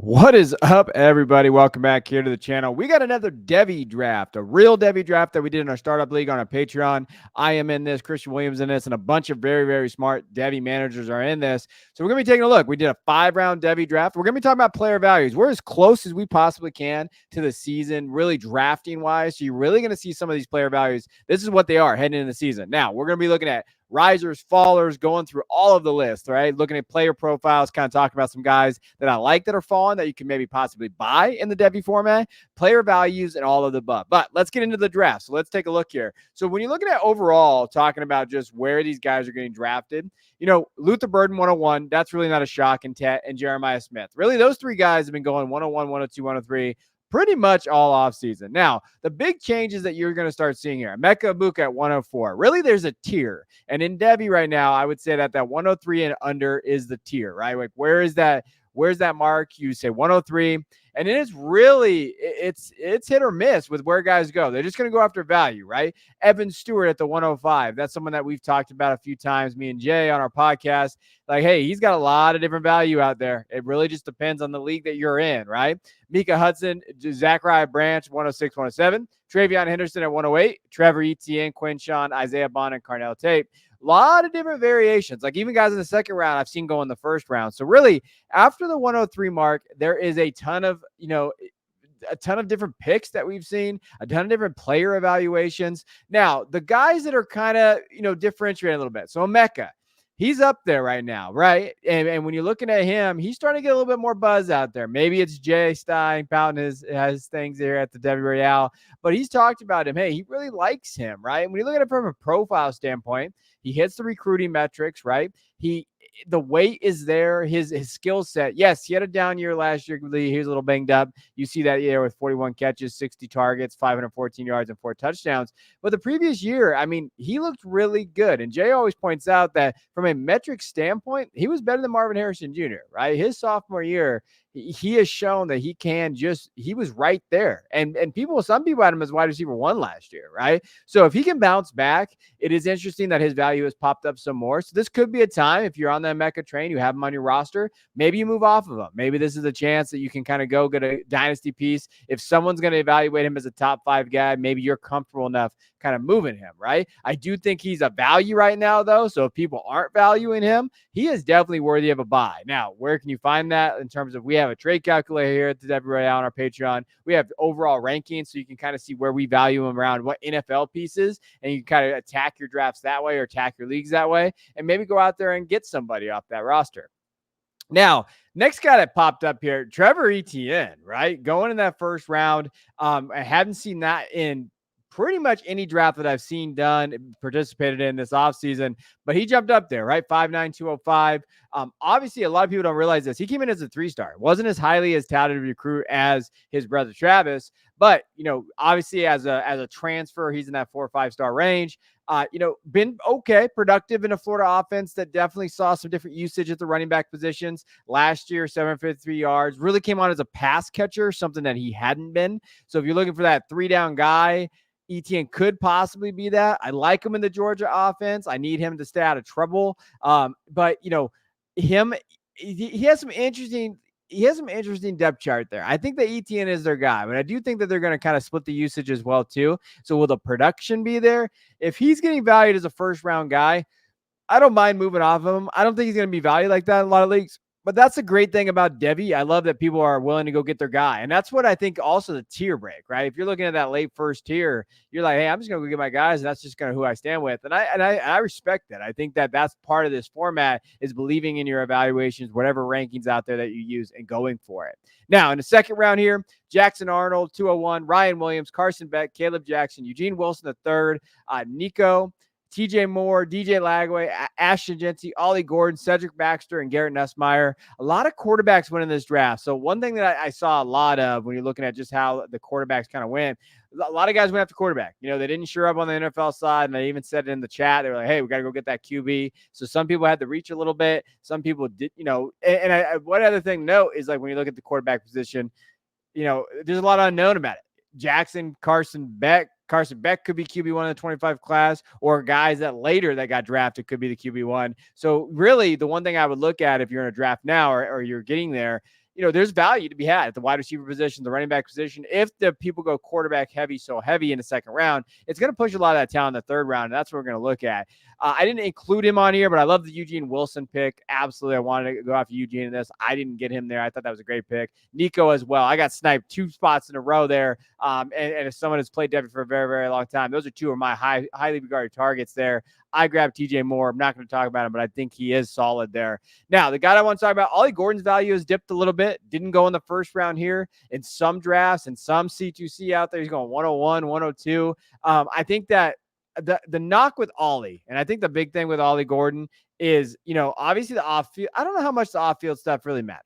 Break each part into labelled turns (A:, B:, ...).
A: What is up, everybody? Welcome back here to the channel. We got another Devy draft, a real Devy draft that we did in our startup league on our Patreon. I am in this, Christian Williams in this, and a bunch of very, very smart Devy managers are in this. So we're going to be taking a look. We did a 5-round Devy draft. We're going to be talking about player values. We're as close as we possibly can to the season, really drafting wise. So you're really going to see some of these player values. This is what they are heading into the season. Now, we're going to be looking at risers, fallers, going through all of the list, right? Looking at player profiles, kind of talking about some guys that I like that are falling that you can maybe possibly buy in the Devy format, player values, and all of the above. But let's get into the draft. So let's take a look here. So when you're looking at overall, talking about just where these guys are getting drafted, Luther Burden 101, that's really not a shock, and Jeremiah Smith. Really, those three guys have been going 101, 102, 103 pretty much all offseason. Now, the big changes that you're going to start seeing here, Emeka Egbuka at 104. Really, there's a tier. And in Devy right now, I would say that 103 and under is the tier, right? Like, where's that mark? You say 103. And it is really, it's hit or miss with where guys go. They're just going to go after value, right? Evan Stewart at the 105. That's someone that we've talked about a few times, me and Jay on our podcast. Like, hey, he's got a lot of different value out there. It really just depends on the league that you're in, right? Mika Hudson, Zachariah Branch, 106, 107. Travion Henderson at 108. Trevor Etienne, Quinshawn, Isaiah Bond, and Carnell Tate. A lot of different variations. Like even guys in the second round, I've seen go in the first round. So really, after the 103 mark, there is a ton of, different picks that we've seen, a ton of different player evaluations. Now, the guys that are kind of, differentiating a little bit. So Emeka, he's up there right now, right? And when you're looking at him, he's starting to get a little bit more buzz out there. Maybe it's Jay Stein pouting his things there at the Devy Royale, but he's talked about him. Hey, he really likes him, right? When you look at it from a profile standpoint, he hits the recruiting metrics, right? The weight is there, his skill set. Yes, he had a down year last year. He was a little banged up. You see that year with 41 catches, 60 targets, 514 yards, and 4 touchdowns. But the previous year, I mean, he looked really good. And Jay always points out that from a metric standpoint, he was better than Marvin Harrison Jr., right? His sophomore year, he has shown that he was right there. And some people had him as wide receiver 1 last year, right? So if he can bounce back, it is interesting that his value has popped up some more. So this could be a time, if you're on the Emeka train, you have him on your roster, maybe you move off of him. Maybe this is a chance that you can kind of go get a dynasty piece. If someone's going to evaluate him as a top 5 guy, maybe you're comfortable enough kind of moving him, right? I do think he's a value right now, though. So if people aren't valuing him, he is definitely worthy of a buy. Now, where can you find that in terms of, we have a trade calculator here at the Devy Royale on our Patreon. We have overall rankings, so you can kind of see where we value him around what NFL pieces, and you can kind of attack your drafts that way or attack your leagues that way, and maybe go out there and get somebody off that roster. Now, next guy that popped up here, Trevor Etienne, right? Going in that first round. I haven't seen that in pretty much any draft that I've seen done, participated in this offseason, but he jumped up there, right? 5'9", 205. Obviously, a lot of people don't realize this. He came in as a 3-star. Wasn't as highly as touted a recruit as his brother Travis, but, obviously as a transfer, he's in that 4 or 5-star range. Been okay, productive in a Florida offense that definitely saw some different usage at the running back positions. Last year, 753 yards, really came on as a pass catcher, something that he hadn't been. So if you're looking for that 3-down guy, Etienne could possibly be that. I like him in the Georgia offense. I need him to stay out of trouble. But he has some interesting depth chart there. I think that Etienne is their guy, but I do think that they're going to kind of split the usage as well too. So will the production be there? If he's getting valued as a first round guy, I don't mind moving off of him. I don't think he's going to be valued like that in a lot of leagues. But that's the great thing about Devy. I love that people are willing to go get their guy. And that's what I think also the tier break, right? If you're looking at that late first tier, you're like, hey, I'm just going to go get my guys. And that's just kind of who I stand with. And I respect that. I think that that's part of this format is believing in your evaluations, whatever rankings out there that you use, and going for it. Now, in the second round here, Jackson Arnold, 201, Ryan Williams, Carson Beck, Caleb Jackson, Eugene Wilson, the third, Nico, TJ Moore, DJ Lagway, Ashton Jency, Ollie Gordon, Cedric Baxter, and Garrett Nussmeier. A lot of quarterbacks went in this draft. So one thing that I saw a lot of when you're looking at just how the quarterbacks kind of went, a lot of guys went after quarterback. They didn't sure up on the NFL side, and they even said it in the chat. They were like, hey, we got to go get that QB. So some people had to reach a little bit. Some people did, one other thing to note is, like, when you look at the quarterback position, there's a lot unknown about it. Carson Beck could be QB1 in the 25 class, or guys that later that got drafted could be the QB1. So really, the one thing I would look at if you're in a draft now or you're getting there there's value to be had at the wide receiver position, the running back position. If the people go quarterback heavy, so heavy in the second round, it's going to push a lot of that talent in the third round. And that's what we're going to look at. I didn't include him on here, but I love the Eugene Wilson pick. Absolutely. I wanted to go after Eugene in this. I didn't get him there. I thought that was a great pick. Nico as well. I got sniped 2 spots in a row there. And as someone who's played Devy for a very, very long time, those are 2 of my highly regarded targets there. I grabbed TJ Moore. I'm not going to talk about him, but I think he is solid there. Now, the guy I want to talk about, Ollie Gordon's value has dipped a little bit. Didn't go in the first round here. In some drafts and some C2C out there, he's going 101, 102. I think that the knock with Ollie, and I think the big thing with Ollie Gordon is, obviously the off-field. I don't know how much the off-field stuff really matters.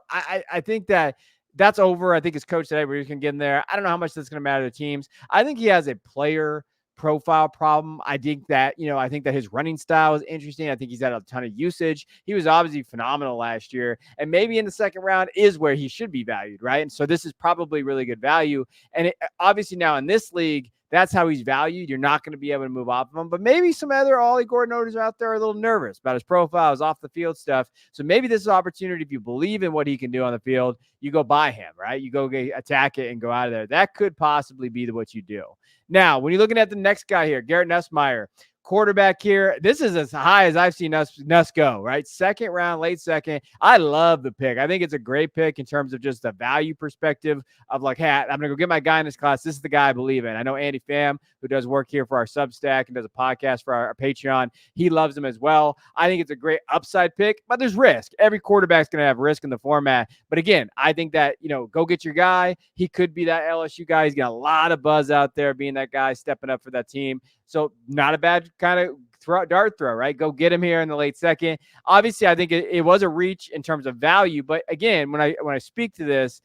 A: I think that's over. I think his coach today, where he can get in there. I don't know how much that's going to matter to teams. I think he has a player profile problem. I think that his running style is interesting. I think he's had a ton of usage. He was obviously phenomenal last year, and maybe in the second round is where he should be valued, right? And so this is probably really good value. And obviously now in this league, that's how he's valued. You're not going to be able to move off of him. But maybe some other Ollie Gordon owners out there are a little nervous about his profile, his off the field stuff. So maybe this is an opportunity. If you believe in what he can do on the field, you go buy him, right? You go attack it and go out of there. That could possibly be what you do. Now, when you're looking at the next guy here, Garrett Nussmeier, quarterback here. This is as high as I've seen Nuss go, right? Second round, late second. I love the pick. I think it's a great pick in terms of just the value perspective of like, hey, I'm going to go get my guy in this class. This is the guy I believe in. I know Andy Pham, who does work here for our Substack and does a podcast for our Patreon. He loves him as well. I think it's a great upside pick, but there's risk. Every quarterback's going to have risk in the format. But again, I think that, go get your guy. He could be that LSU guy. He's got a lot of buzz out there being that guy stepping up for that team. So not a bad kind of dart throw, right? Go get him here in the late second. Obviously, I think it was a reach in terms of value. But again, when I speak to this,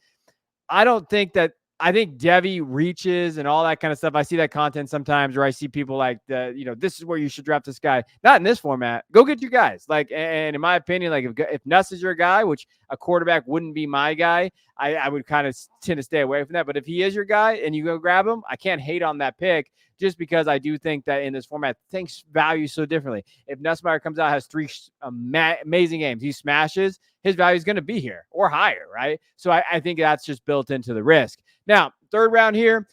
A: I think Devy reaches and all that kind of stuff. I see that content sometimes where I see people like, this is where you should draft this guy. Not in this format. Go get your guys. And in my opinion, if Nuss is your guy, which a quarterback wouldn't be my guy, I would kind of tend to stay away from that. But if he is your guy and you go grab him, I can't hate on that pick. Just because I do think that in this format, things value so differently. If Nussmeier comes out, has 3 amazing games, he smashes, his value is going to be here or higher, right? So I think that's just built into the risk. Now, third round here,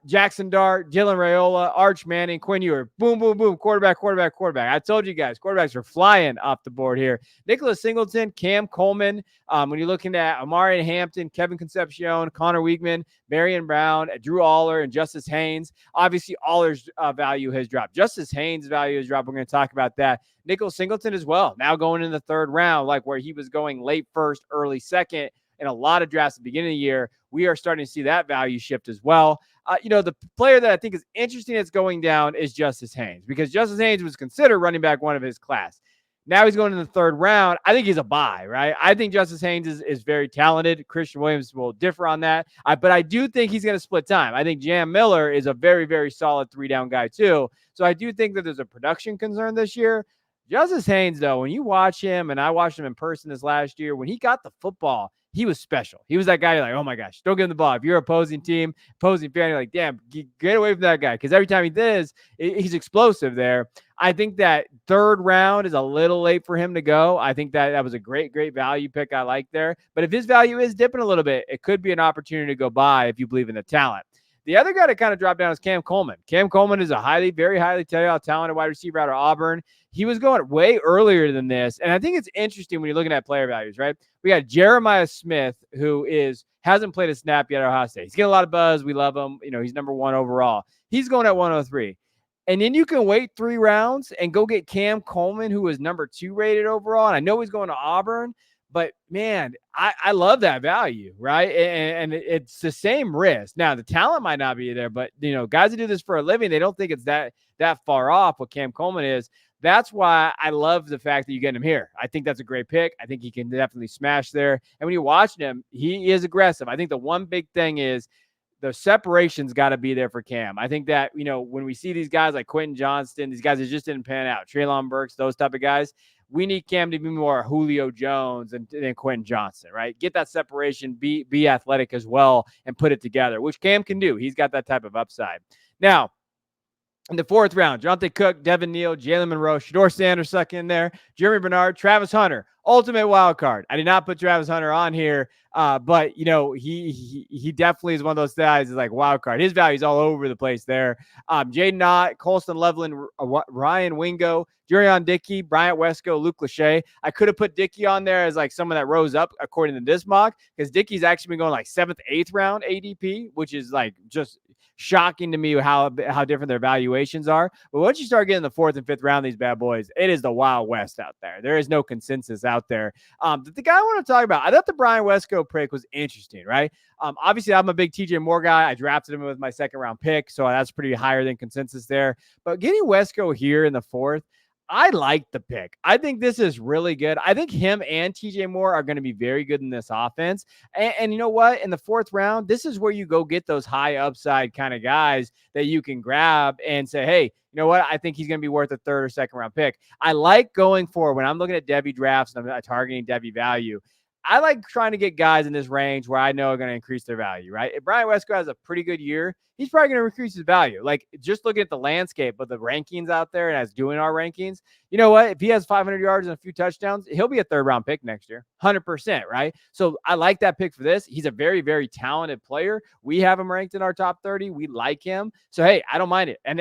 A: Jackson Dart, Dylan Raiola, Arch Manning, Quinn Ewers. Boom, boom, boom. Quarterback. I told you guys, quarterbacks are flying off the board here. Nicholas Singleton, Cam Coleman. When you're looking at Amari Hampton, Kevin Concepcion, Connor Weigman, Marion Brown, Drew Aller, and Justice Haynes. Obviously, Aller's value has dropped. Justice Haynes' value has dropped. We're going to talk about that. Nicholas Singleton as well. Now going in the third round, like where he was going late first, early second in a lot of drafts at the beginning of the year. We are starting to see that value shift as well. The player that I think is interesting that's going down is Justice Haynes, because Justice Haynes was considered running back one of his class. Now he's going in the third round. I think he's a buy, right? I think Justice Haynes is very talented. Christian Williams will differ on that. But I do think he's going to split time. I think Jam Miller is a very, very solid 3-down guy too. So I do think that there's a production concern this year. Justice Haynes, though, when you watch him, and I watched him in person this last year, when he got the football, he was special. He was that guy, you're like, oh my gosh, don't give him the ball. If you're an opposing team, opposing fan, you're like, damn, get away from that guy. Because every time he does, he's explosive there. I think that third round is a little late for him to go. I think that was a great, great value pick I like there. But if his value is dipping a little bit, it could be an opportunity to go buy if you believe in the talent. The other guy to kind of drop down is Cam Coleman. Cam Coleman is a very highly talented wide receiver out of Auburn. He was going way earlier than this. And I think it's interesting when you're looking at player values, right? We got Jeremiah Smith, who hasn't played a snap yet at Ohio State. He's getting a lot of buzz. We love him. He's number 1 overall. He's going at 103. And then you can wait 3 rounds and go get Cam Coleman, who is number 2 rated overall. And I know he's going to Auburn, but man, I love that value, right? And it's the same risk. Now, the talent might not be there, but guys who do this for a living, they don't think it's that far off what Cam Coleman is. That's why I love the fact that you get him here. I think that's a great pick. I think he can definitely smash there. And when you're watching him, he is aggressive. I think the one big thing is the separation's got to be there for Cam. I think that, when we see these guys like Quentin Johnston, these guys that just didn't pan out, Treylon Burks, those type of guys, we need Cam to be more Julio Jones than Quentin Johnston, right? Get that separation, be athletic as well, and put it together, which Cam can do. He's got that type of upside. Now, In the 4th round, Jonte Cook, Devin Neal, Jalen Monroe, Shador Sanders stuck in there, Jeremy Bernard, Travis Hunter, ultimate wild card. I did not put Travis Hunter on here, but he definitely is one of those guys is like wild card. His value is all over the place there. Jaden Knott, Colston Loveland, Ryan Wingo, Jurion Dickey, Bryant Wesco, Luke Lachey. I could have put Dickey on there as like someone that rose up according to this mock because Dickey's actually been going like 7th, 8th round ADP, which is like just shocking to me how different their valuations are. But once you start getting the 4th and 5th round, these bad boys, it is the Wild West out there. There is no consensus out there. The guy I want to talk about, I thought the Brian Wesco pick was interesting, right? Obviously, I'm a big TJ Moore guy. I drafted him with my 2nd round pick, so that's pretty higher than consensus there. But getting Wesco here in the 4th, I like the pick. I think this is really good. I think him and TJ Moore are going to be very good in this offense. And you know what? In the 4th round, this is where you go get those high upside kind of guys that you can grab and say, hey, you know what? I think he's going to be worth a 3rd or 2nd round pick. I like going forward when I'm looking at Devy drafts and I'm targeting Devy value. I like trying to get guys in this range where I know are going to increase their value, right? If Brian Wesco has a pretty good year, he's probably going to increase his value. Like just looking at the landscape of the rankings out there and as doing our rankings, you know what? If he has 500 yards and a few touchdowns, he'll be a 3rd round pick next year, 100%, right? So I like that pick for this. He's a very, very talented player. We have him ranked in our top 30. We like him. So, hey, I don't mind it. And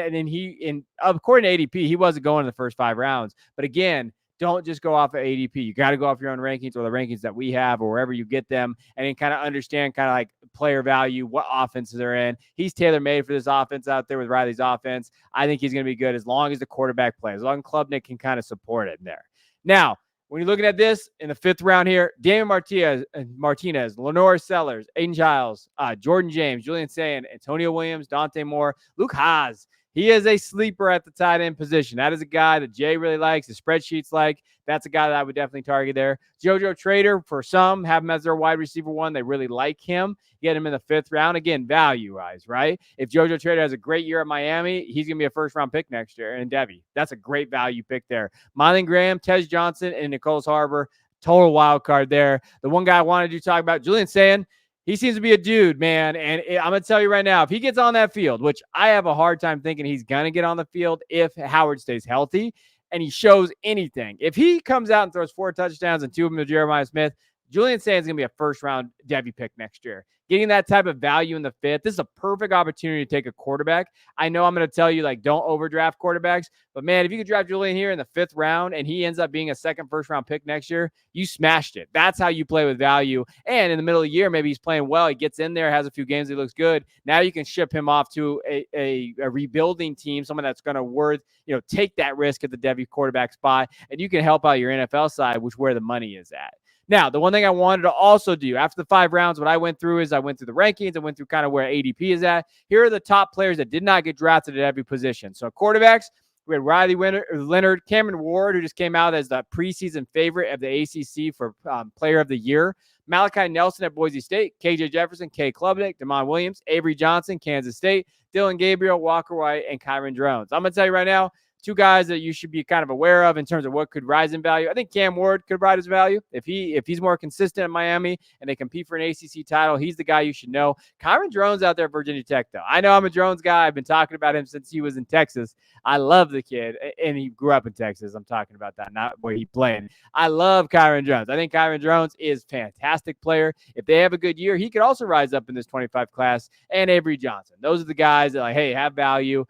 A: according to ADP, he wasn't going in the first 5 rounds. But again, don't just go off of ADP. You got to go off your own rankings or the rankings that we have or wherever you get them and then kind of understand kind of like player value, what offenses they're in. He's tailor-made for this offense out there with Riley's offense. I think he's going to be good as long as the quarterback plays, as long as Klubnik can kind of support it in there. Now, when you're looking at this in the 5th round here, Damian Martinez, Lenore Sellers, Aiden Giles, Jordan James, Julian Sayin, Antonio Williams, Dante Moore, Luke Haas. He is a sleeper at the tight end position. That is a guy that Jay really likes, the spreadsheets like. That's a guy that I would definitely target there. JoJo Trader, for some, have him as their wide receiver 1. They really like him. Get him in the 5th round. Again, value-wise, right? If JoJo Trader has a great year at Miami, he's going to be a 1st round pick next year. And Devy, that's a great value pick there. Mylan Graham, Tej Johnson, and Nichols Harbor, total wild card there. The one guy I wanted to talk about, Julian Sayin, he seems to be a dude, man. And I'm going to tell you right now, if he gets on that field, which I have a hard time thinking he's going to get on the field if Howard stays healthy and he shows anything. If he comes out and throws 4 touchdowns and 2 of them to Jeremiah Smith, Julian Sayin is going to be a 1st round Devy pick next year. Getting that type of value in the 5th, this is a perfect opportunity to take a quarterback. I know I'm going to tell you, like, don't overdraft quarterbacks, but man, if you could draft Julian here in the 5th round and he ends up being a 2nd, 1st round pick next year, you smashed it. That's how you play with value. And in the middle of the year, maybe he's playing well. He gets in there, has a few games, he looks good. Now you can ship him off to a rebuilding team, someone that's going to take that risk at the Devy quarterback spot, and you can help out your NFL side, which where the money is at. Now, the one thing I wanted to also do after the 5 rounds, what I went through is I went through the rankings. I went through kind of where ADP is at. Here are the top players that did not get drafted at every position. So quarterbacks, we had Riley Leonard, Cameron Ward, who just came out as the preseason favorite of the ACC for Player of the Year. Malachi Nelson at Boise State, KJ Jefferson, K. Klubnik, Damon Williams, Avery Johnson, Kansas State, Dylan Gabriel, Walker White, and Kyron Drones. I'm going to tell you right now, 2 guys that you should be kind of aware of in terms of what could rise in value. I think Cam Ward could rise his value. If he's more consistent in Miami and they compete for an ACC title, he's the guy you should know. Kyron Drones out there at Virginia Tech, though. I know I'm a Drones guy. I've been talking about him since he was in Texas. I love the kid, and he grew up in Texas. I'm talking about that, not where he played. I love Kyron Drones. I think Kyron Drones is a fantastic player. If they have a good year, he could also rise up in this 25 class, and Avery Johnson. Those are the guys that, like, hey, have value.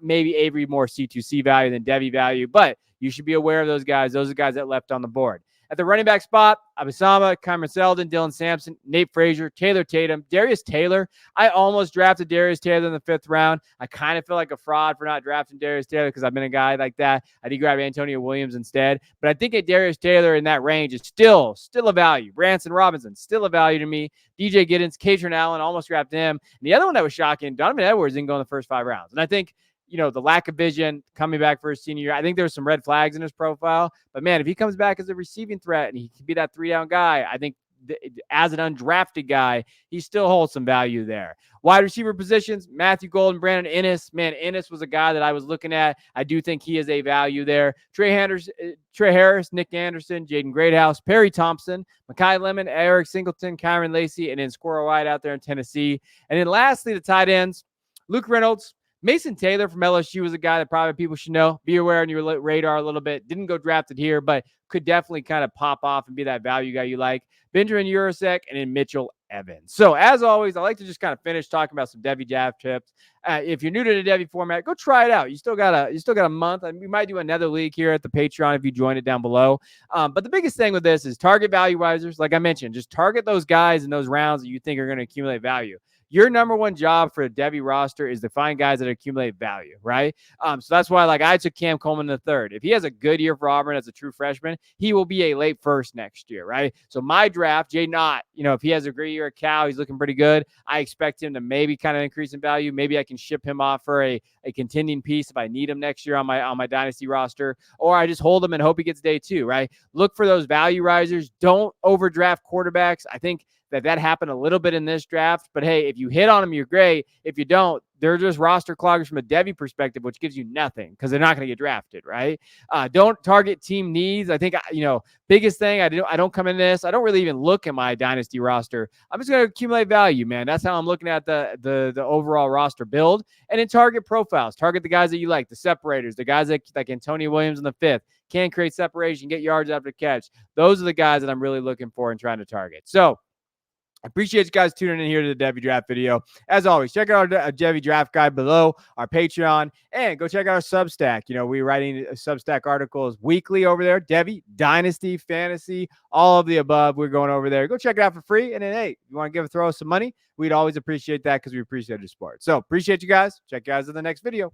A: Maybe Avery more C2C value than Devy value, but you should be aware of those guys. Those are the guys that left on the board. At the running back spot, Abisama, Cameron Seldon, Dylan Sampson, Nate Frazier, Taylor Tatum, Darius Taylor. I almost drafted Darius Taylor in the 5th round. I kind of feel like a fraud for not drafting Darius Taylor because I've been a guy like that. I did grab Antonio Williams instead, but I think at Darius Taylor in that range is still a value. Branson Robinson, still a value to me. DJ Giddens, Katron Allen, almost drafted him. And the other one that was shocking, Donovan Edwards didn't go in the first 5 rounds. And I think, the lack of vision coming back for his senior year, I think there's some red flags in his profile. But, man, if he comes back as a receiving threat and he can be that 3-down guy, I think as an undrafted guy, he still holds some value there. Wide receiver positions, Matthew Golden, Brandon Ennis. Man, Ennis was a guy that I was looking at. I do think he is a value there. Trey Harris, Nick Anderson, Jaden Greathouse, Perry Thompson, Mekhi Lemon, Eric Singleton, Kyron Lacey, and then Squirrel White out there in Tennessee. And then lastly, the tight ends, Luke Reynolds, Mason Taylor from LSU was a guy that probably people should know. Be aware on your radar a little bit. Didn't go drafted here, but could definitely kind of pop off and be that value guy you like. Benjamin Urasek, and then Mitchell Evans. So as always, I like to just kind of finish talking about some Devy draft tips. If you're new to the Devy format, go try it out. You still got a month. I mean, we might do another league here at the Patreon if you join it down below. But the biggest thing with this is target value risers. Like I mentioned, just target those guys in those rounds that you think are going to accumulate value. Your number one job for a Devy roster is to find guys that accumulate value, right? So that's why, like, I took Cam Coleman in the third. If he has a good year for Auburn as a true freshman, he will be a late first next year, right? So my draft, Jay Knott, if he has a great year at Cal, he's looking pretty good. I expect him to maybe kind of increase in value. Maybe I can ship him off for a contending piece if I need him next year on my dynasty roster, or I just hold him and hope he gets day two, right? Look for those value risers. Don't overdraft quarterbacks. I think that happened a little bit in this draft. But hey, if you hit on them, you're great. If you don't, they're just roster cloggers from a Devy perspective, which gives you nothing because they're not going to get drafted, right? Don't target team needs. I think, biggest thing, I don't come in this. I don't really even look at my dynasty roster. I'm just going to accumulate value, man. That's how I'm looking at the overall roster build. And then target profiles. Target the guys that you like, the separators, the guys that, like Antonio Williams in the fifth, can create separation, get yards after catch. Those are the guys that I'm really looking for and trying to target. So I appreciate you guys tuning in here to the Devy Draft video. As always, check out our Devy Draft guide below, our Patreon, and go check out our Substack. We're writing Substack articles weekly over there. Devy, Dynasty, Fantasy, all of the above. We're going over there. Go check it out for free. And then, hey, if you want to throw us some money, we'd always appreciate that because we appreciate your support. So appreciate you guys. Check you guys in the next video.